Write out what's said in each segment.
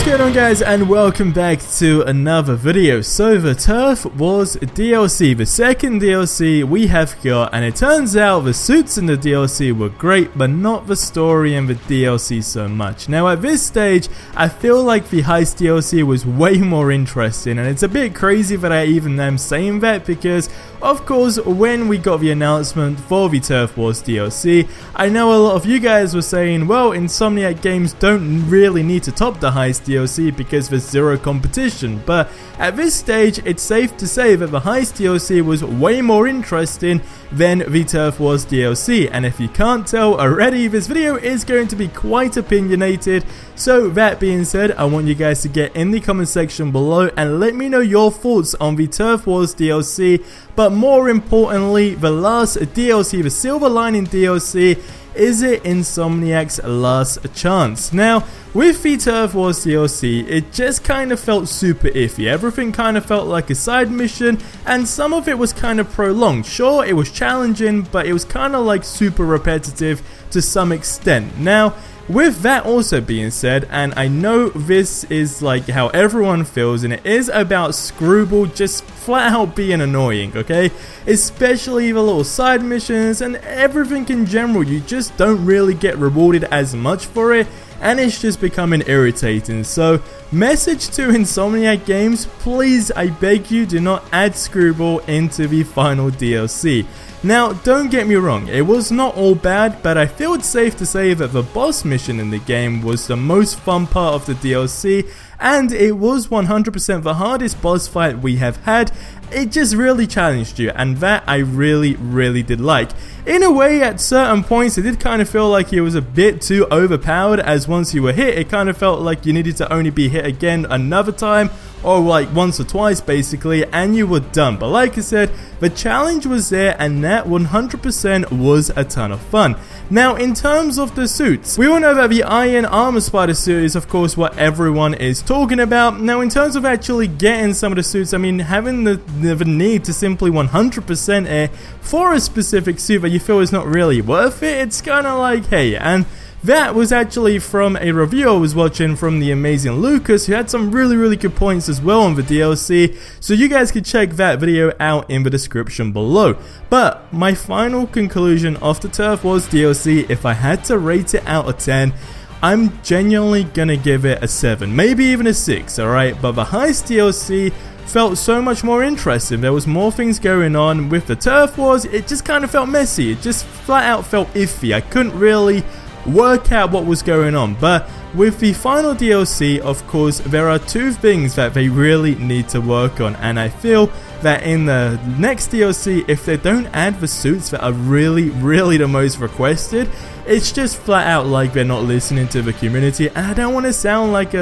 What's going on, guys, and welcome back to another video. So the Turf Wars DLC, the second DLC we have got, and it turns out the suits in the DLC were great, but not the story and the DLC so much. Now at this stage, I feel like the Heist DLC was way more interesting, and it's a bit crazy that I even am saying that because, of course, when we got the announcement for the Turf Wars DLC, I know a lot of you guys were saying, well, Insomniac games don't really need to top the Heist DLC because there's zero competition, but at this stage it's safe to say that the Heist DLC was way more interesting than the Turf Wars DLC, and if you can't tell already, this video is going to be quite opinionated. So that being said, I want you guys to get in the comment section below and let me know your thoughts on the Turf Wars DLC, but more importantly, the last DLC, the Silver Lining DLC. Is it Insomniac's last chance? Now, with the Turf Wars DLC, it just kind of felt super iffy. Everything kind of felt like a side mission, and some of it was kind of prolonged. Sure, it was challenging, but it was kind of like super repetitive to some extent. Now, with that also being said, and I know this is like how everyone feels, and it is about SuperRebel just flat out being annoying, okay? Especially the little side missions and everything in general, you just don't really get rewarded as much for it, and it's just becoming irritating. So, message to Insomniac Games, please, I beg you, do not add SuperRebel into the final DLC. Now, don't get me wrong, it was not all bad, but I feel it's safe to say that the boss mission in the game was the most fun part of the DLC, and it was 100% the hardest boss fight we have had. It just really challenged you, and that I really did like. In a way, at certain points, it did kind of feel like it was a bit too overpowered, as once you were hit, it kind of felt like you needed to only be hit again another time, or like once or twice basically, and you were done. But like I said, the challenge was there, and that 100% was a ton of fun. Now, in terms of the suits, we all know that the Iron Armor Spider suit is of course what everyone is talking about. Now, in terms of actually getting some of the suits, I mean, having the need to simply 100% it for a specific suit that you feel is not really worth it, it's kind of like, hey, and that was actually from a review I was watching from the amazing Lucas, who had some really good points as well on the DLC, so you guys can check that video out in the description below. But my final conclusion of the Turf Wars DLC, if I had to rate it out of 10, I'm genuinely gonna give it a 7, maybe even a 6, alright? But the Heist DLC felt so much more interesting. There was more things going on. With the Turf Wars, it just kind of felt messy. It just flat out felt iffy. I couldn't really work out what was going on. But with the final DLC, of course, there are two things that they really need to work on, and I feel that in the next DLC, if they don't add the suits that are really the most requested, it's just flat out like they're not listening to the community. And I don't want to sound like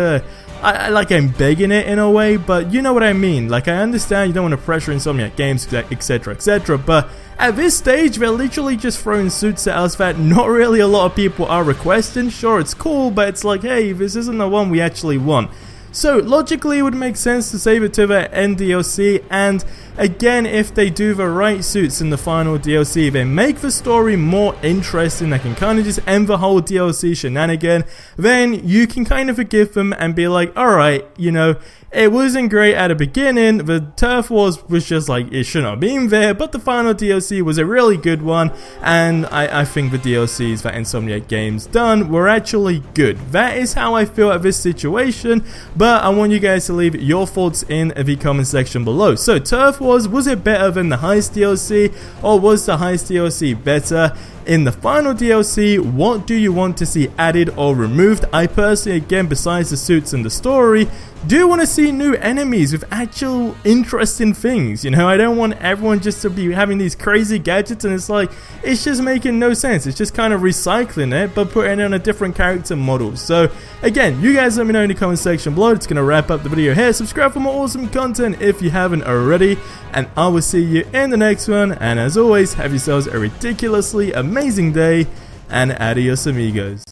like I'm begging it in a way, but you know what I mean. Like, I understand you don't want to pressure Insomniac Games, etc, but at this stage, they're literally just throwing suits at us that not really a lot of people are requesting. Sure, it's cool, but it's like, hey, this isn't the one we actually want. So logically, it would make sense to save it to the end DLC, and again, if they do the right suits in the final DLC, they make the story more interesting, they can kind of just end the whole DLC shenanigan, then you can kind of forgive them and be like, alright, you know, it wasn't great at the beginning, the Turf Wars was just like, it shouldn't have been there, but the final DLC was a really good one, and I think the DLCs that Insomniac Games done were actually good. That is how I feel at this situation, but I want you guys to leave your thoughts in the comment section below. So, Turf Wars, was it better than the Heist DLC, or was the Heist DLC better? In the final DLC, what do you want to see added or removed? I personally, again, besides the suits and the story, do want to see new enemies with actual interesting things. You know, I don't want everyone just to be having these crazy gadgets, and it's like, it's just making no sense. It's just kind of recycling it, but putting it on a different character model. So, again, you guys let me know in the comment section below. It's going to wrap up the video here. Subscribe for more awesome content if you haven't already, and I will see you in the next one. And as always, have yourselves a ridiculously amazing day, and adios amigos.